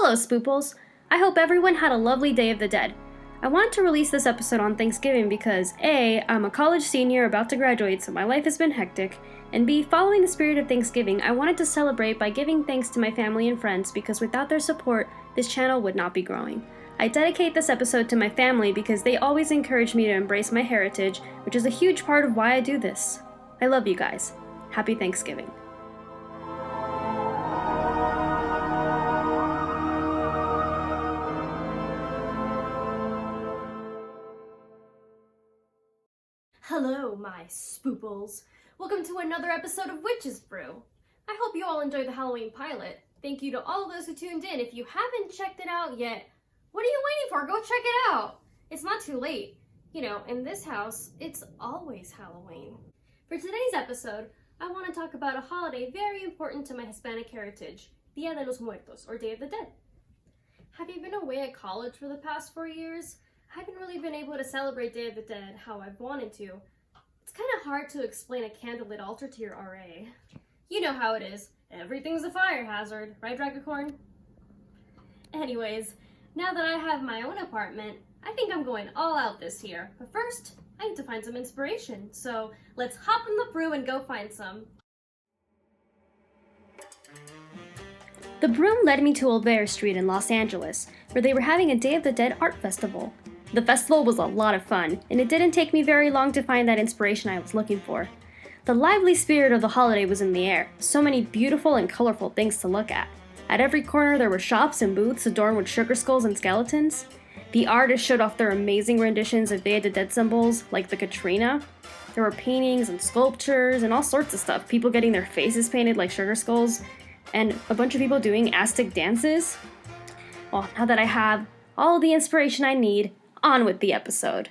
Hello, Spooples! I hope everyone had a lovely Day of the Dead. I wanted to release this episode on Thanksgiving because A, I'm a college senior about to graduate, so my life has been hectic, and B, following the spirit of Thanksgiving, I wanted to celebrate by giving thanks to my family and friends because without their support, this channel would not be growing. I dedicate this episode to my family because they always encourage me to embrace my heritage, which is a huge part of why I do this. I love you guys. Happy Thanksgiving. Hello, my spooples. Welcome to another episode of Witch's Brew. I hope you all enjoyed the Halloween pilot. Thank you to all of those who tuned in. If you haven't checked it out yet, what are you waiting for? Go check it out. It's not too late. You know, in this house, it's always Halloween. For today's episode, I want to talk about a holiday very important to my Hispanic heritage, Dia de los Muertos, or Day of the Dead. Have you been away at college for the past 4 years? I haven't really been able to celebrate Day of the Dead how I've wanted to. It's kind of hard to explain a candlelit altar to your RA. You know how it is. Everything's a fire hazard, right, Dragacorn? Anyways, now that I have my own apartment, I think I'm going all out this year. But first, I need to find some inspiration. So let's hop in the brew and go find some. The broom led me to Olvera Street in Los Angeles, where they were having a Day of the Dead art festival. The festival was a lot of fun, and it didn't take me very long to find that inspiration I was looking for. The lively spirit of the holiday was in the air, so many beautiful and colorful things to look at. At every corner there were shops and booths adorned with sugar skulls and skeletons. The artists showed off their amazing renditions of Day of the Dead symbols, like the Katrina. There were paintings and sculptures and all sorts of stuff, people getting their faces painted like sugar skulls, and a bunch of people doing Aztec dances. Well, now that I have all the inspiration I need, on with the episode.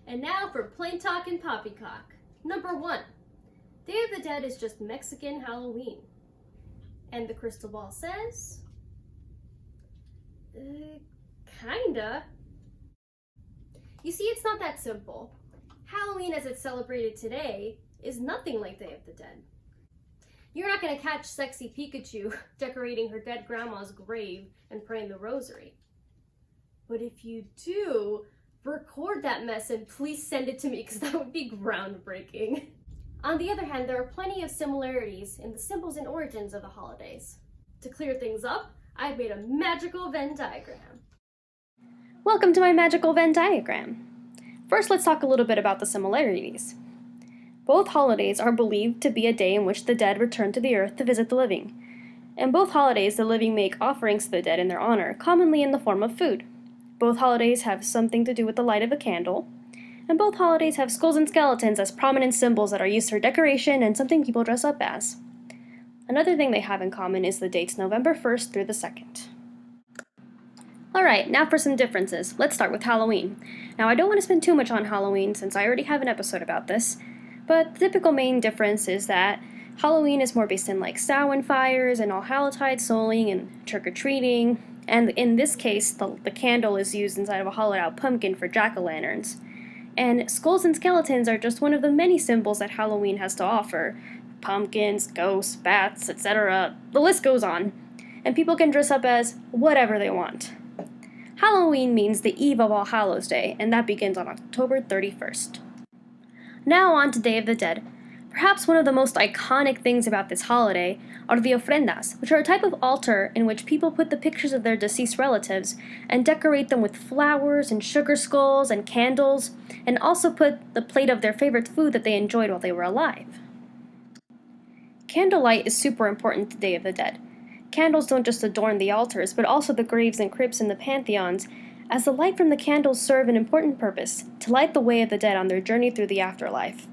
And now for Plain Talk and Poppycock. Number 1. Day of the Dead is just Mexican Halloween. And the crystal ball says... kinda. You see, it's not that simple. Halloween as it's celebrated today is nothing like Day of the Dead. You're not gonna catch sexy Pikachu decorating her dead grandma's grave and praying the rosary. But if you do, record that mess and please send it to me because that would be groundbreaking. On the other hand, there are plenty of similarities in the symbols and origins of the holidays. To clear things up, I've made a magical Venn diagram. Welcome to my magical Venn diagram. First, let's talk a little bit about the similarities. Both holidays are believed to be a day in which the dead return to the earth to visit the living. In both holidays, the living make offerings to the dead in their honor, commonly in the form of food. Both holidays have something to do with the light of a candle, and both holidays have skulls and skeletons as prominent symbols that are used for decoration and something people dress up as. Another thing they have in common is the dates November 1st through the 2nd. Alright, now for some differences. Let's start with Halloween. Now, I don't want to spend too much on Halloween since I already have an episode about this, but the typical main difference is that Halloween is more based in like Samhain fires and All-Hallowtide souling and trick-or-treating, and in this case, the candle is used inside of a hollowed-out pumpkin for jack-o'-lanterns. And skulls and skeletons are just one of the many symbols that Halloween has to offer. Pumpkins, ghosts, bats, etc. The list goes on. And people can dress up as whatever they want. Halloween means the eve of All Hallows Day, and that begins on October 31st. Now on to Day of the Dead. Perhaps one of the most iconic things about this holiday are the ofrendas, which are a type of altar in which people put the pictures of their deceased relatives and decorate them with flowers and sugar skulls and candles, and also put the plate of their favorite food that they enjoyed while they were alive. Candlelight is super important to Day of the Dead. Candles don't just adorn the altars, but also the graves and crypts in the pantheons, as the light from the candles serve an important purpose, to light the way of the dead on their journey through the afterlife.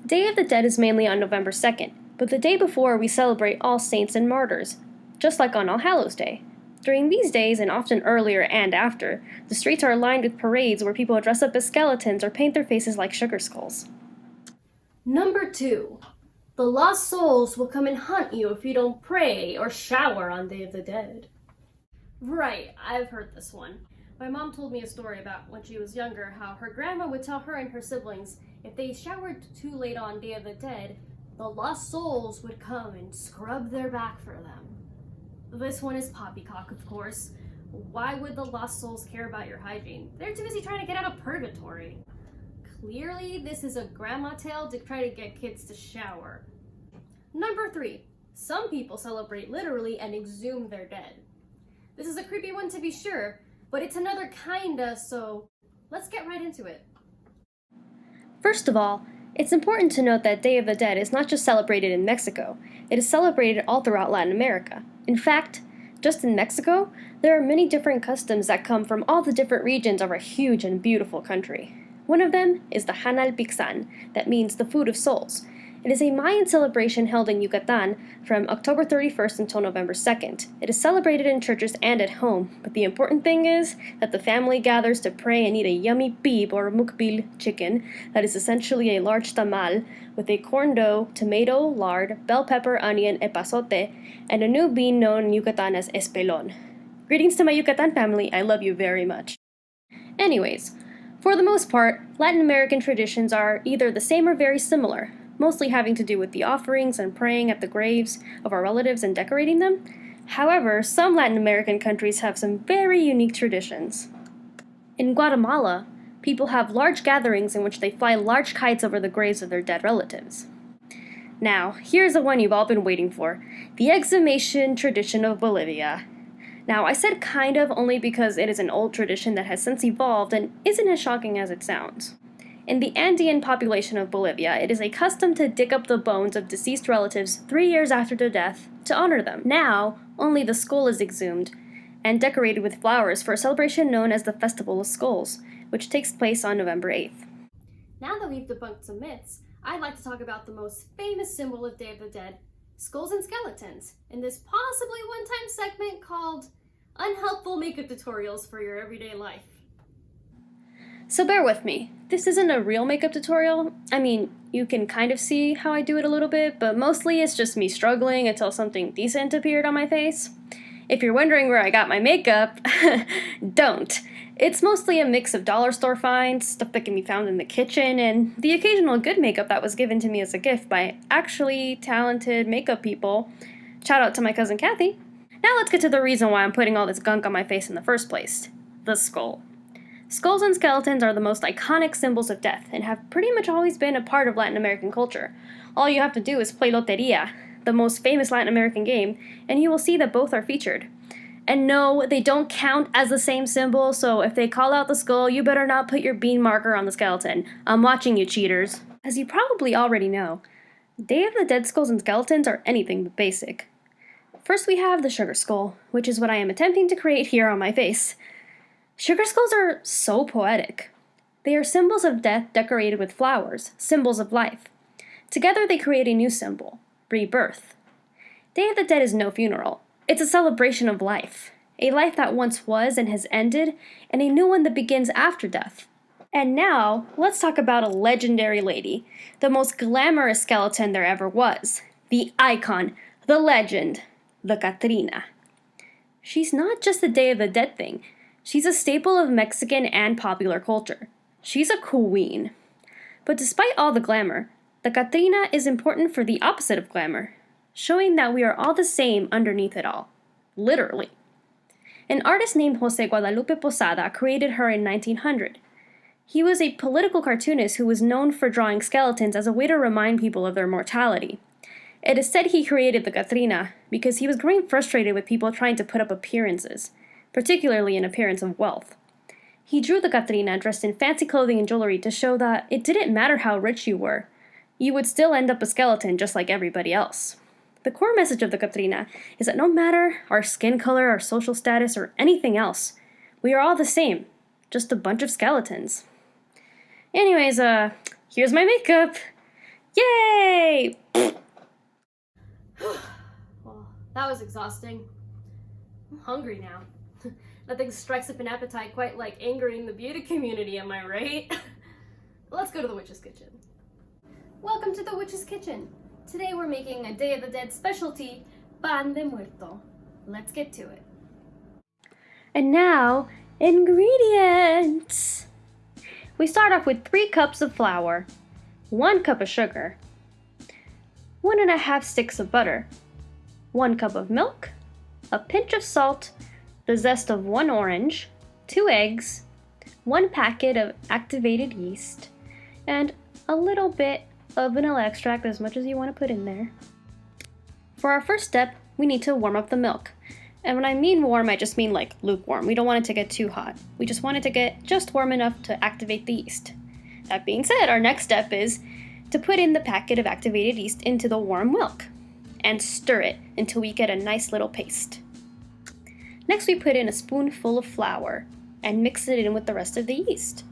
Day of the Dead is mainly on November 2nd, but the day before we celebrate All Saints and Martyrs, just like on All Hallows Day. During these days, and often earlier and after, the streets are lined with parades where people dress up as skeletons or paint their faces like sugar skulls. Number 2. The lost souls will come and hunt you if you don't pray or shower on Day of the Dead. Right, I've heard this one. My mom told me a story about when she was younger, how her grandma would tell her and her siblings if they showered too late on Day of the Dead, the lost souls would come and scrub their back for them. This one is poppycock, of course. Why would the lost souls care about your hygiene? They're too busy trying to get out of purgatory. Clearly, this is a grandma tale to try to get kids to shower. Number 3. Some people celebrate literally and exhume their dead. This is a creepy one to be sure, but it's another kinda, so let's get right into it. First of all, it's important to note that Day of the Dead is not just celebrated in Mexico, it is celebrated all throughout Latin America. In fact, just in Mexico, there are many different customs that come from all the different regions of our huge and beautiful country. One of them is the Hanal Pixan, that means the food of souls. It is a Mayan celebration held in Yucatan from October 31st until November 2nd. It is celebrated in churches and at home, but the important thing is that the family gathers to pray and eat a yummy pib or mukbil chicken that is essentially a large tamal with a corn dough, tomato, lard, bell pepper, onion, epazote, and a new bean known in Yucatan as espelon. Greetings to my Yucatan family, I love you very much. Anyways, for the most part, Latin American traditions are either the same or very similar, mostly having to do with the offerings and praying at the graves of our relatives and decorating them. However, some Latin American countries have some very unique traditions. In Guatemala, people have large gatherings in which they fly large kites over the graves of their dead relatives. Now, here's the one you've all been waiting for, the exhumation tradition of Bolivia. Now, I said kind of only because it is an old tradition that has since evolved and isn't as shocking as it sounds. In the Andean population of Bolivia, it is a custom to dig up the bones of deceased relatives 3 years after their death to honor them. Now, only the skull is exhumed and decorated with flowers for a celebration known as the Festival of Skulls, which takes place on November 8th. Now that we've debunked some myths, I'd like to talk about the most famous symbol of Day of the Dead, skulls and skeletons, in this possibly one-time segment called Unhelpful Makeup Tutorials for Your Everyday Life. So bear with me. This isn't a real makeup tutorial. I mean, you can kind of see how I do it a little bit, but mostly it's just me struggling until something decent appeared on my face. If you're wondering where I got my makeup, don't. It's mostly a mix of dollar store finds, stuff that can be found in the kitchen, and the occasional good makeup that was given to me as a gift by actually talented makeup people. Shout out to my cousin Kathy. Now let's get to the reason why I'm putting all this gunk on my face in the first place. The skull. Skulls and skeletons are the most iconic symbols of death and have pretty much always been a part of Latin American culture. All you have to do is play Loteria, the most famous Latin American game, and you will see that both are featured. And no, they don't count as the same symbol, so if they call out the skull, you better not put your bean marker on the skeleton. I'm watching you, cheaters. As you probably already know, Day of the Dead skulls and skeletons are anything but basic. First we have the sugar skull, which is what I am attempting to create here on my face. Sugar skulls are so poetic. They are symbols of death decorated with flowers, symbols of life. Together they create a new symbol, rebirth. Day of the Dead is no funeral. It's a celebration of life. A life that once was and has ended, and a new one that begins after death. And now, let's talk about a legendary lady, the most glamorous skeleton there ever was. The icon, the legend, the Catrina. She's not just a Day of the Dead thing. She's a staple of Mexican and popular culture. She's a queen. But despite all the glamour, the Catrina is important for the opposite of glamour, showing that we are all the same underneath it all. Literally. An artist named Jose Guadalupe Posada created her in 1900. He was a political cartoonist who was known for drawing skeletons as a way to remind people of their mortality. It is said he created the Catrina because he was growing frustrated with people trying to put up appearances, particularly an appearance of wealth. He drew the Catrina dressed in fancy clothing and jewelry to show that it didn't matter how rich you were. You would still end up a skeleton just like everybody else. The core message of the Catrina is that no matter our skin color, our social status, or anything else, we are all the same, just a bunch of skeletons. Anyways, here's my makeup. Yay! Well, that was exhausting. I'm hungry now. Nothing strikes up an appetite quite like angering the beauty community, am I right? Let's go to the Witch's Kitchen. Welcome to the Witch's Kitchen. Today we're making a Day of the Dead specialty, pan de muerto. Let's get to it. And now, ingredients! We start off with 3 cups of flour, 1 cup of sugar, 1½ sticks of butter, 1 cup of milk, a pinch of salt, the zest of 1 orange, 2 eggs, 1 packet of activated yeast, and a little bit of vanilla extract, as much as you want to put in there. For our first step, we need to warm up the milk. And when I mean warm, I just mean like lukewarm. We don't want it to get too hot. We just want it to get just warm enough to activate the yeast. That being said, our next step is to put in the packet of activated yeast into the warm milk and stir it until we get a nice little paste. Next, we put in a spoonful of flour and mix it in with the rest of the yeast.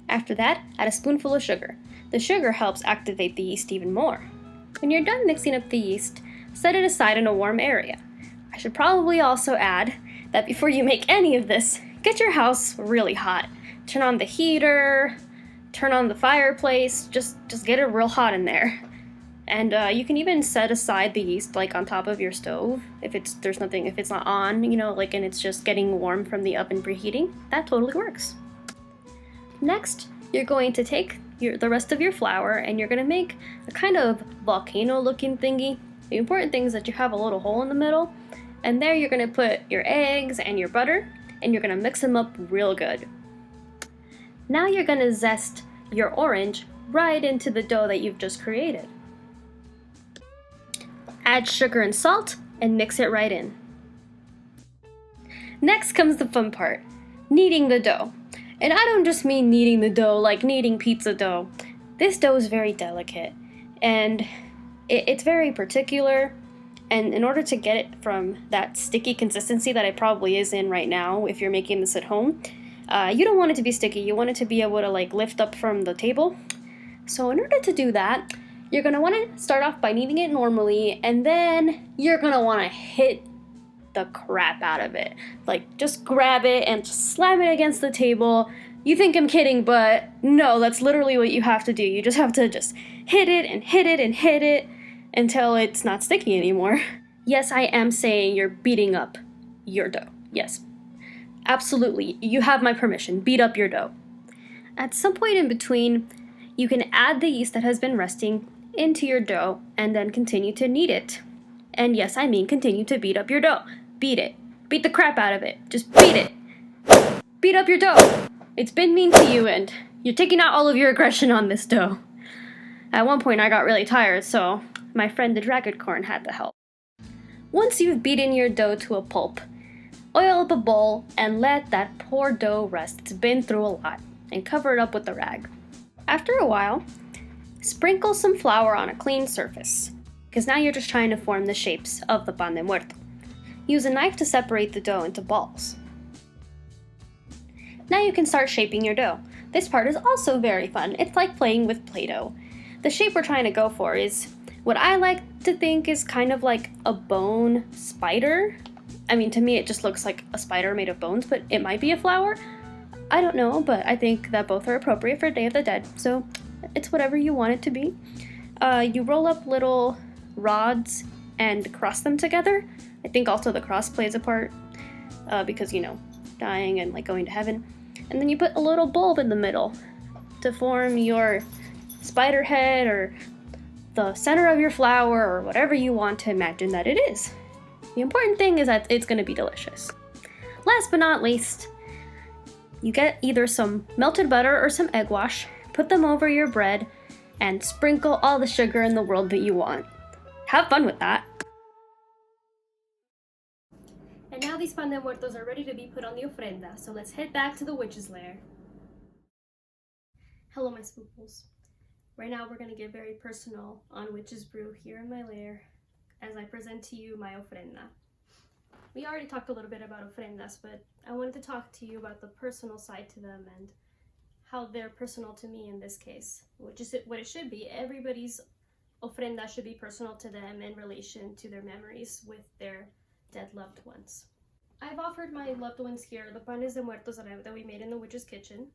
After that, add a spoonful of sugar. The sugar helps activate the yeast even more. When you're done mixing up the yeast, set it aside in a warm area. I should probably also add that before you make any of this, get your house really hot. Turn on the heater, turn on the fireplace, just get it real hot in there. And you can even set aside the yeast like on top of your stove if it's not on, and it's just getting warm from the oven preheating. That totally works. Next, you're going to take the rest of your flour and you're going to make a kind of volcano looking thingy. The important thing is that you have a little hole in the middle, and there you're going to put your eggs and your butter, and you're going to mix them up real good. Now you're going to zest your orange right into the dough that you've just created. Add sugar and salt and mix it right in. Next comes the fun part, kneading the dough. And I don't just mean kneading the dough like kneading pizza dough. This dough is very delicate and it's very particular. And in order to get it from that sticky consistency that it probably is in right now, if you're making this at home, you don't want it to be sticky. You want it to be able to lift up from the table. So in order to do that, you're going to want to start off by kneading it normally, and then you're going to want to hit the crap out of it. Just grab it and just slam it against the table. You think I'm kidding, but no, that's literally what you have to do. You just have to just hit it and hit it and hit it until it's not sticky anymore. Yes, I am saying you're beating up your dough. Yes, absolutely. You have my permission. Beat up your dough. At some point in between, you can add the yeast that has been resting into your dough and then continue to knead it. And yes, I mean continue to beat up your dough. Beat it. Beat the crap out of it. Just beat it. Beat up your dough. It's been mean to you and you're taking out all of your aggression on this dough. At one point I got really tired, so my friend the Dragoncorn had to help. Once you've beaten your dough to a pulp, oil up a bowl and let that poor dough rest. It's been through a lot, and cover it up with a rag. After a while, sprinkle some flour on a clean surface, because now you're just trying to form the shapes of the pan de muerto. Use a knife to separate the dough into balls. Now you can start shaping your dough. This part is also very fun. It's like playing with Play-Doh. The shape we're trying to go for is what I like to think is kind of like a bone spider. I mean, to me it just looks like a spider made of bones, but it might be a flower. I don't know, but I think that both are appropriate for Day of the Dead, so it's whatever you want it to be. You roll up little rods and cross them together. I think also the cross plays a part, because, dying and going to heaven. And then you put a little bulb in the middle to form your spider head or the center of your flower or whatever you want to imagine that it is. The important thing is that it's going to be delicious. Last but not least, you get either some melted butter or some egg wash, put them over your bread, and sprinkle all the sugar in the world that you want. Have fun with that. And now these pan de muertos are ready to be put on the ofrenda, so let's head back to the witch's lair. Hello, my spooples. Right now we're going to get very personal on Witch's Brew here in my lair as I present to you my ofrenda. We already talked a little bit about ofrendas, but I wanted to talk to you about the personal side to them and how they're personal to me in this case, which is what it should be. Everybody's ofrenda should be personal to them in relation to their memories with their dead loved ones. I've offered my loved ones here the panes de muertos that we made in the witch's kitchen.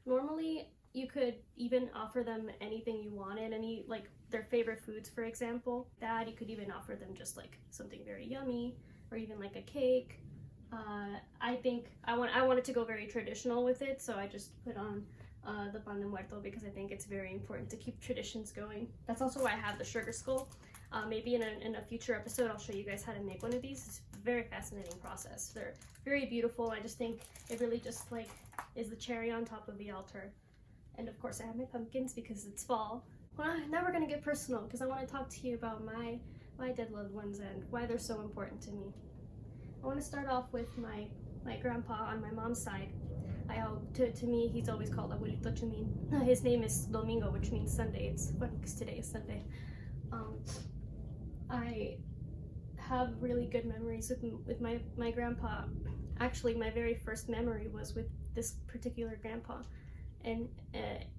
Normally, you could even offer them anything you wanted, their favorite foods, for example. That you could even offer them just something very yummy, or even a cake. I think I wanted to go very traditional with it, so I just put on the pan de muerto because I think it's very important to keep traditions going. That's also why I have the sugar skull. Maybe in a future episode I'll show you guys how to make one of these. It's a very fascinating process. They're very beautiful. I just think it really just like is the cherry on top of the altar. And of course I have my pumpkins because it's fall. Well, now we're gonna get personal because I want to talk to you about my dead loved ones and why they're so important to me. I want to start off with my grandpa on my mom's side. To me, he's always called Abuelito Chumin. His name is Domingo, which means Sunday. It's funny because today is Sunday. I have really good memories with my grandpa. Actually, my very first memory was with this particular grandpa. And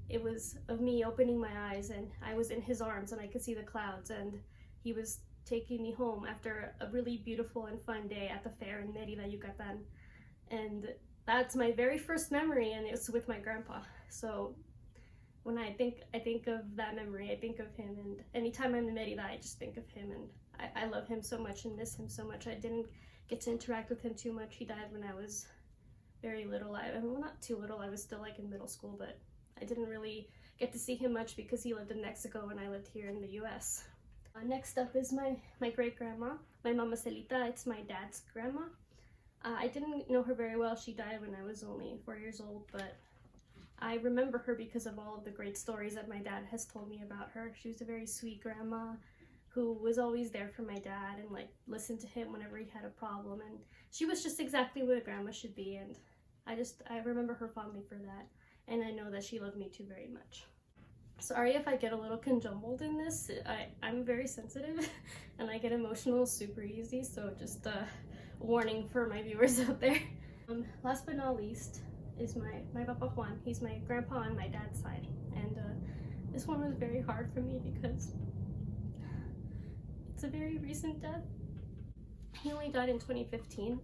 it was of me opening my eyes and I was in his arms and I could see the clouds and he was taking me home after a really beautiful and fun day at the fair in Merida, Yucatan. And that's my very first memory, and it's with my grandpa. So when I think of that memory, I think of him, and anytime I'm in Merida, I just think of him, and I love him so much and miss him so much. I didn't get to interact with him too much. He died when I was very little. Well, not too little, I was still like in middle school, but I didn't really get to see him much because he lived in Mexico and I lived here in the US. Next up is my great-grandma, my Mama Celita. It's my dad's grandma. I didn't know her very well. She died when I was only 4 years old, but I remember her because of all of the great stories that my dad has told me about her. She was a very sweet grandma who was always there for my dad and like listened to him whenever he had a problem, and she was just exactly what a grandma should be, and I remember her fondly for that, and I know that she loved me too very much. Sorry if I get a little conjumbled in this. I'm very sensitive and I get emotional super easy, so just warning for my viewers out there. Last but not least is my Papa Juan. He's my grandpa on my dad's side, and this one was very hard for me because it's a very recent death. He only died in 2015,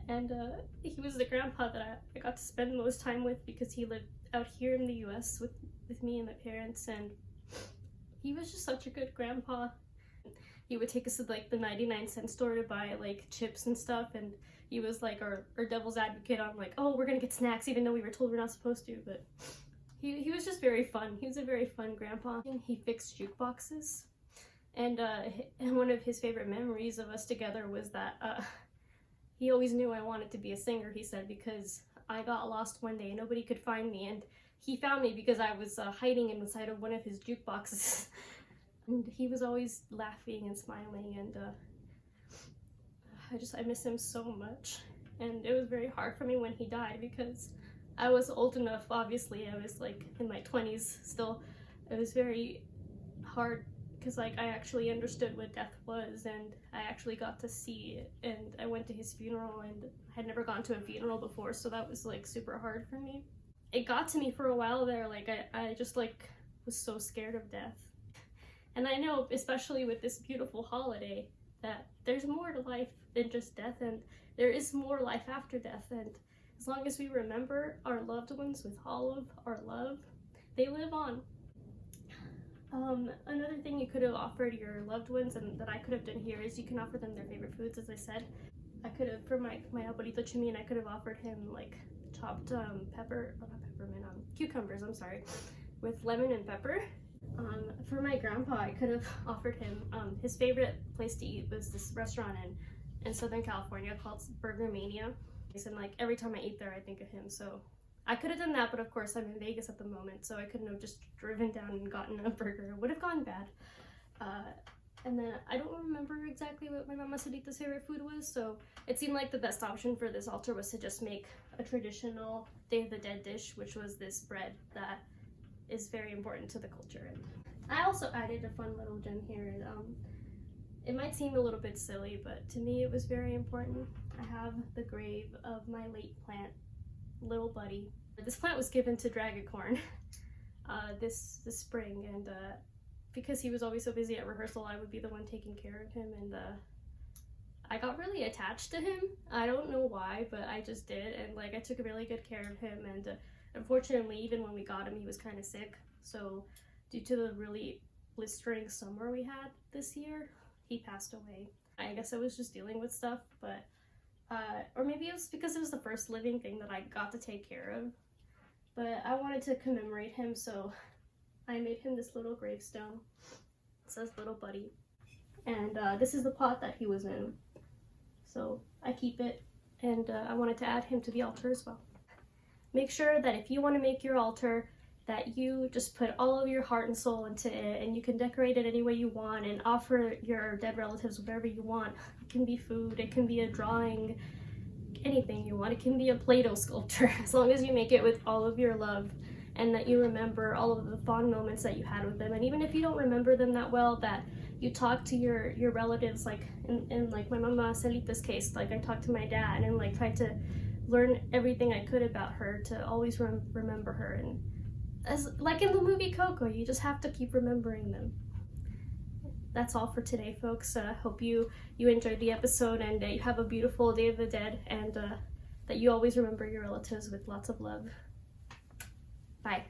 and he was the grandpa that I got to spend most time with because he lived out here in the US with me and my parents, and he was just such a good grandpa. He would take us to like the 99-cent store to buy like chips and stuff, and he was like our devil's advocate on like, oh, we're gonna get snacks even though we were told we're not supposed to. But he was just very fun. He was a very fun grandpa. He fixed jukeboxes, and one of his favorite memories of us together was that he always knew I wanted to be a singer, he said, because I got lost one day and nobody could find me, and he found me because I was hiding inside of one of his jukeboxes. And he was always laughing and smiling, and I miss him so much. And it was very hard for me when he died because I was old enough, obviously. I was like in my 20s still. It was very hard because like I actually understood what death was, and I actually got to see it, and I went to his funeral, and I had never gone to a funeral before, so that was like super hard for me. It got to me for a while there, like I just like was so scared of death. And I know, especially with this beautiful holiday, that there's more to life than just death, and there is more life after death, and as long as we remember our loved ones with all of our love, they live on. Another thing you could have offered your loved ones, and that I could have done here, is you can offer them their favorite foods, as I said. I could have, for my Abuelito Chumin, I could have offered him like chopped cucumbers, I'm sorry, with lemon and pepper. For my grandpa, I could have offered him, his favorite place to eat was this restaurant in Southern California called Burger Mania. And like every time I eat there, I think of him. So I could have done that, but of course I'm in Vegas at the moment, so I couldn't have just driven down and gotten a burger. It would have gone bad. And then I don't remember exactly what my Mama Celita's favorite food was, so it seemed like the best option for this altar was to just make a traditional Day of the Dead dish, which was this bread that is very important to the culture. And I also added a fun little gem here. It might seem a little bit silly, but to me it was very important. I have the grave of my late plant, Little Buddy. This plant was given to Dragacorn this spring, and because he was always so busy at rehearsal, I would be the one taking care of him, and I got really attached to him. I don't know why, but I just did, and like I took really good care of him, and unfortunately, even when we got him, he was kind of sick, so due to the really blistering summer we had this year, he passed away. I guess I was just dealing with stuff, but or maybe it was because it was the first living thing that I got to take care of, but I wanted to commemorate him, so I made him this little gravestone. says little buddy. And this is the pot that he was in. So I keep it, and I wanted to add him to the altar as well. Make sure that if you want to make your altar, that you just put all of your heart and soul into it, and you can decorate it any way you want and offer your dead relatives whatever you want. It can be food, it can be a drawing, anything you want. It can be a Play-Doh sculpture, as long as you make it with all of your love and that you remember all of the fond moments that you had with them. And even if you don't remember them that well, that you talk to your relatives, like in like my mama Celita's case, like I talked to my dad and like tried to learn everything I could about her to always remember her. And as like in the movie Coco, you just have to keep remembering them. That's all for today, folks. Hope you enjoyed the episode, and you have a beautiful Day of the Dead, and that you always remember your relatives with lots of love. Bye.